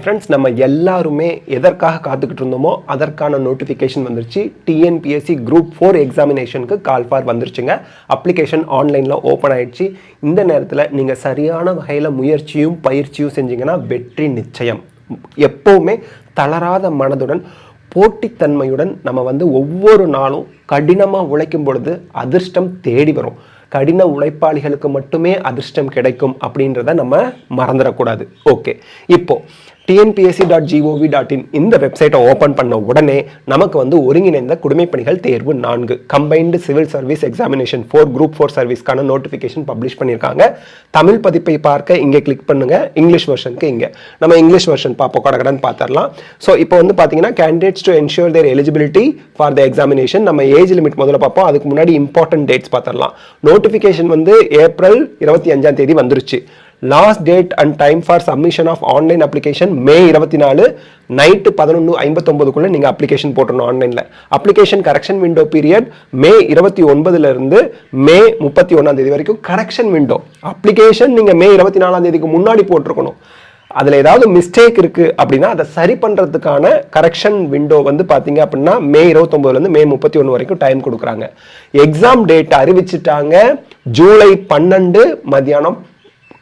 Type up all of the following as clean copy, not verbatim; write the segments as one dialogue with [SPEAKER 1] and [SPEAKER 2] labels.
[SPEAKER 1] Friends, நம்ம எல்லாருமே எதற்காக காத்துக்கிட்டு இருந்தோமோ அதற்கான நோட்டிஃபிகேஷன் வந்துருச்சு. டிஎன்பிஎஸ்சி குரூப் 4 எக்ஸாமினேஷனுக்கு கால் ஃபார் வந்துருச்சுங்க. அப்ளிகேஷன் ஆன்லைனில் ஓப்பன் ஆயிடுச்சு. இந்த நேரத்தில் நீங்கள் சரியான வகையில் முயற்சியும் பயிற்சியும் செஞ்சீங்கன்னா வெற்றி நிச்சயம். எப்போவுமே தளராத மனதுடன் போட்டித்தன்மையுடன் நம்ம ஒவ்வொரு நாளும் கடினமாக உழைக்கும் பொழுது அதிர்ஷ்டம் தேடி வரும். கடின உழைப்பாளிகளுக்கு மட்டுமே அதிர்ஷ்டம் கிடைக்கும் அப்படின்றத நம்ம மறந்துடக்கூடாது. ஓகே, இப்போ tnpsc.gov.in இந்த வெப்சைட்டை ஓப்பன் பண்ண உடனே நமக்கு ஒருங்கிணைந்த குடிமைப்பணிகள் தேர்வு 4 combined civil service examination 4 group 4 சர்வீஸ்க்கான நோட்டிஃபிகேஷன் பப்ளிஷ் பண்ணியிருக்காங்க. தமிழ் பதிப்பை பார்க்க இங்கே கிளிக் பண்ணுங்க. இங்கிலீஷ் வெர்ஷனுக்கு இங்கே நம்ம இங்கிலீஷ் வெர்ஷன் பார்ப்போம். கடகடன் பார்த்துடலாம். ஸோ இப்போ பார்த்தீங்கன்னா candidates to ensure their eligibility for the examination. நம்ம ஏஜ் லிமிட் முதல்ல பார்ப்போம். அதுக்கு முன்னாடி இம்பார்ட்டன்ட் டேட்ஸ் பார்த்துடலாம். நோட்டிஃபிகேஷன் ஏப்ரல் 25ஆம் தேதி வந்துருச்சு. Last date and time for submission of online application May 24 night 11:59 நீங்கள் அப்ளிகேஷன் போட்டணும் ஆன்லைனில். Application correction window period May 29 May 31 வரைக்கும் கரெக்ஷன் விண்டோ. அப்ளிகேஷன் நீங்கள் மே 24 முன்னாடி போட்டிருக்கணும். அதில் ஏதாவது மிஸ்டேக் இருக்குது அப்படின்னா அதை சரி பண்ணுறதுக்கான கரெக்ஷன் விண்டோ பார்த்தீங்க அப்படின்னா மே 29 மே 31 வரைக்கும் டைம் கொடுக்குறாங்க. எக்ஸாம் டேட் அறிவிச்சிட்டாங்க ஜூலை 12 மதியானம்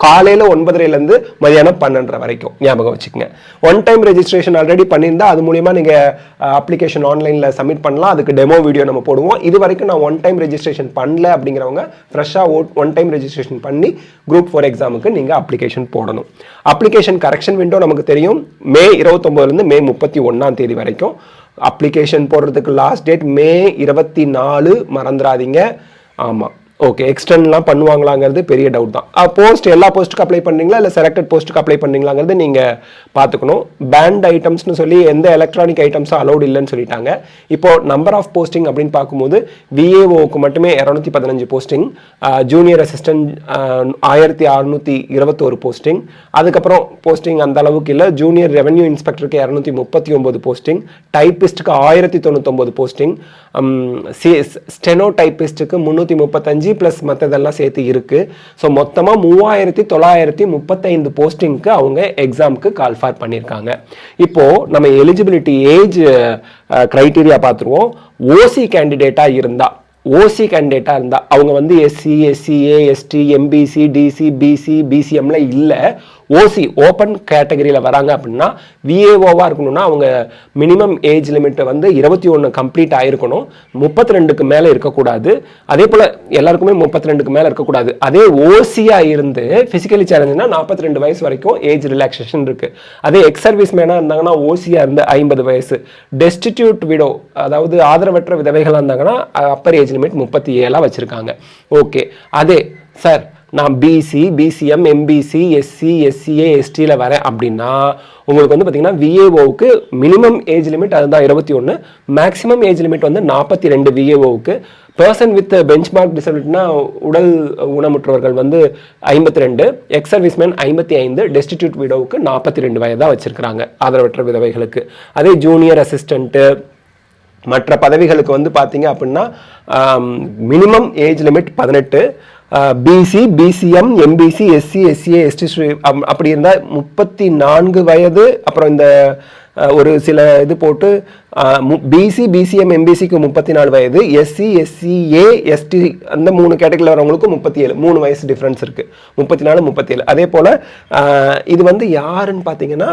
[SPEAKER 1] காலையில் 9:30 மதியானம் 12:30 வரைக்கும். ஞாபகம் வச்சுக்கோங்க. ஒன் டைம் ரெஜிஸ்ட்ரேஷன் ஆல்ரெடி பண்ணியிருந்தா அது மூலியமாக நீங்கள் அப்ளிகேஷன் ஆன்லைனில் சப்மிட் பண்ணலாம். அதுக்கு டெமோ வீடியோ நம்ம போடுவோம். இது வரைக்கும் நான் ஒன் டைம் ரெஜிஸ்ட்ரேஷன் பண்ணல அப்படிங்கிறவங்க ஃப்ரெஷ்ஷாக ஒன் டைம் ரெஜிஸ்ட்ரேஷன் பண்ணி குரூப் 4 எக்ஸாமுக்கு நீங்கள் அப்ளிகேஷன் போடணும். அப்ளிகேஷன் கரெக்ஷன் விண்டோ நமக்கு தெரியும் மே 29 மே 31 வரைக்கும். அப்ளிகேஷன் போடுறதுக்கு லாஸ்ட் டேட் மே 24. மறந்துடாதீங்க. ஆமாம், ஓகே. எக்ஸ்டென்ட்லாம் பண்ணுவாங்களாங்கிறது பெரிய டவுட் தான். போஸ்ட் எல்லா போஸ்ட்டுக்கு அப்ளை பண்ணுறீங்களா இல்லை செலக்டட் போஸ்ட்டுக்கு அப்ளை பண்ணுறீங்களாங்கிறது நீங்கள் பார்த்துக்கணும். பேண்ட் ஐட்டம்ஸ்னு சொல்லி எந்த எலக்ட்ரானிக் ஐட்டம்ஸும் அலௌட் இல்லைன்னு சொல்லிட்டாங்க. இப்போது நம்பர் ஆஃப் போஸ்டிங் அப்படின்னு பார்க்கும்போது விஏஓக்கு மட்டுமே 215 போஸ்டிங், ஜூனியர் அசிஸ்டன்ட் 1621 போஸ்டிங். அதுக்கப்புறம் போஸ்டிங் அந்த அளவுக்கு இல்லை. ஜூனியர் ரெவென்யூ இன்ஸ்பெக்டருக்கு 239 போஸ்டிங், டைப்பிஸ்ட்டுக்கு 1099 போஸ்டிங், ஸ்டெனோ டைப்பிஸ்ட்டுக்கு 335 பிளஸ் மற்றதெல்லாம் சேர்த்து இருக்கு. ஸோ மொத்தமாக 3935 போஸ்டிங்க்கு அவங்க எக்ஸாமுக்கு கால் ஃபார் பண்ணியிருக்காங்க. இப்போ நம்ம எலிஜிபிலிட்டி ஏஜ் கிரைட்டீரியா பார்த்துருவோம். ஓசி கேண்டிடேட்டா இருந்தா அவங்க SC, SCA, ST, MBC, DC, BC, பிசிஎம்ல இல்லை. ஓசி ஓப்பன் கேட்டகரியில் வராங்க அப்படின்னா விஏஓவாக இருக்கணும்னா அவங்க மினிமம் ஏஜ் லிமிட் 21 கம்ப்ளீட் ஆகிருக்கணும். 32க்கு மேலே இருக்கக்கூடாது. அதே போல் எல்லாருக்குமே 32க்கு மேலே இருக்கக்கூடாது. அதே ஓசியாக இருந்து ஃபிசிக்கலி சேலஞ்சுனா 42 வயசு வரைக்கும் ஏஜ் ரிலாக்ஸேஷன் இருக்குது. அதே எக்ஸ் சர்வீஸ் மேனாக இருந்தாங்கன்னா ஓசியாக இருந்து 50 வயசு. டெஸ்டிடியூட் விடோ அதாவது ஆதரவற்ற விதவைகளாக இருந்தாங்கன்னா அப்பர் ஏஜ் லிமிட் 37 வச்சுருக்காங்க. ஓகே, அதே சார் நான் BC, BCM, MBC, SC, SCA, எஸ்டியில் வரேன் அப்படின்னா உங்களுக்கு பார்த்தீங்கன்னா விஏஓவுக்கு மினிமம் ஏஜ் லிமிட் அதுதான் 21, மேக்ஸிமம் ஏஜ் லிமிட் 42 விஏஓவுக்கு. பர்சன் வித் பெஞ்ச்மார்க் டிசபிலிட்டினா உடல் ஊனமுற்றவர்கள் 52, எக்ஸ் சர்வீஸ்மேன் 55, டெஸ்டிடியூட் விடோவுக்கு 42 வயதாக வச்சிருக்கிறாங்க ஆதரவற்ற விதவைகளுக்கு. அதே ஜூனியர் அசிஸ்டண்ட்டு மற்ற பதவிகளுக்கு பார்த்தீங்க அப்படின்னா minimum age limit 18, BC, BCM, MBC, SC, SCA, ST அப்படி இருந்தால் 34 வயது. அப்புறம் இந்த ஒரு சில இது போட்டு பிசி, பிசிஎம், எம்பிசிக்கு 34 வயது, எஸ்சி, எஸ்சிஏ, எஸ்டி அந்த 3 கேட்டகரியில் வரவங்களுக்கு 37, 3 வயசு டிஃப்ரென்ஸ் இருக்குது. 34, 37. அதே போல் இது யாருன்னு பார்த்தீங்கன்னா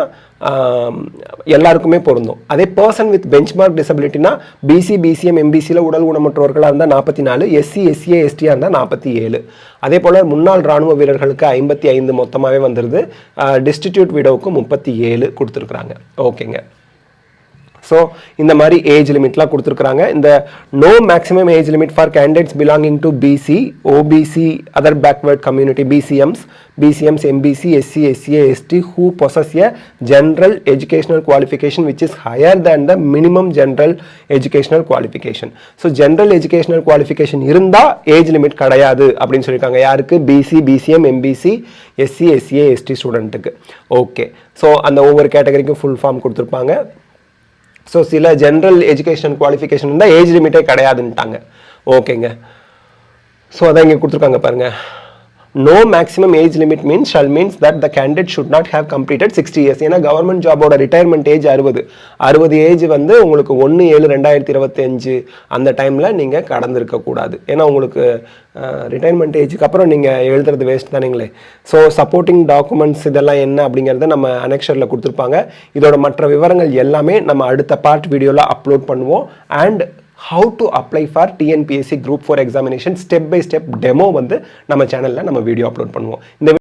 [SPEAKER 1] எல்லாருக்குமே பொருந்தும். அதே பர்சன் வித் பெஞ்ச்மார்க் டிசபிலிட்டினா பிசி, பிசிஎம், எம்பிசியில் உடல் ஊனமுற்றவர்களாக இருந்தால் 44, எஸ்சி, எஸ்சிஏ, எஸ்டியாக இருந்தால் 47. அதே போல் முன்னாள் இராணுவ வீரர்களுக்கு 55 மொத்தமாகவே வந்துடுது. டிஸ்டிடியூட் விடோவுக்கு 37 கொடுத்துருக்குறாங்க. ஓகேங்க. ஸோ இந்த மாதிரி ஏஜ் லிமிட்லாம் கொடுத்துருக்குறாங்க. இந்த no maximum age limit for candidates belonging to BC, OBC, other backward community, BCMs, MBC, SC, SCA, ST who possess a general educational qualification which is higher than the minimum general educational qualification. So general educational qualification இருந்தால் age limit கிடையாது அப்படின்னு சொல்லியிருக்காங்க. யாருக்கு? BC, BCM, MBC, SC, SCA, ST ஸ்டூடெண்ட்டுக்கு. Okay, so அந்த ஒவ்வொரு கேட்டகரிக்கும் full form கொடுத்துருப்பாங்க. ஸோ சில ஜென்ரல் எஜுகேஷன் குவாலிஃபிகேஷன் இருந்தால் ஏஜ் லிமிட்டே கிடையாதுன்ட்டாங்க. ஓகேங்க. ஸோ அதான் இங்கே கொடுத்துருக்காங்க பாருங்கள். No maximum age limit means shall means that the candidate should not have completed 60 years. ஏன்னா கவர்மெண்ட் ஜாபோட ரிட்டையர்மெண்ட் ஏஜ் 60 ஏஜ் வந்து உங்களுக்கு 1/7/2025 அந்த டைமில் நீங்கள் கடந்திருக்கக்கூடாது. ஏன்னா உங்களுக்கு ரிட்டையர்மெண்ட் ஏஜுக்கு அப்புறம் நீங்கள் எழுதுறது வேஸ்ட் தானேங்களே. ஸோ சப்போர்ட்டிங் டாக்குமெண்ட்ஸ் இதெல்லாம் என்ன அப்படிங்கிறத நம்ம அனெக்ஷரில் கொடுத்துருப்பாங்க. இதோட மற்ற விவரங்கள் எல்லாமே நம்ம அடுத்த பார்ட் வீடியோவில் அப்லோட் பண்ணுவோம். And how to apply for TNPSC Group 4 examination step by step demo வந்து நம்ம சேனலில் நம்ம வீடியோ அப்லோட் பண்ணுவோம். இந்த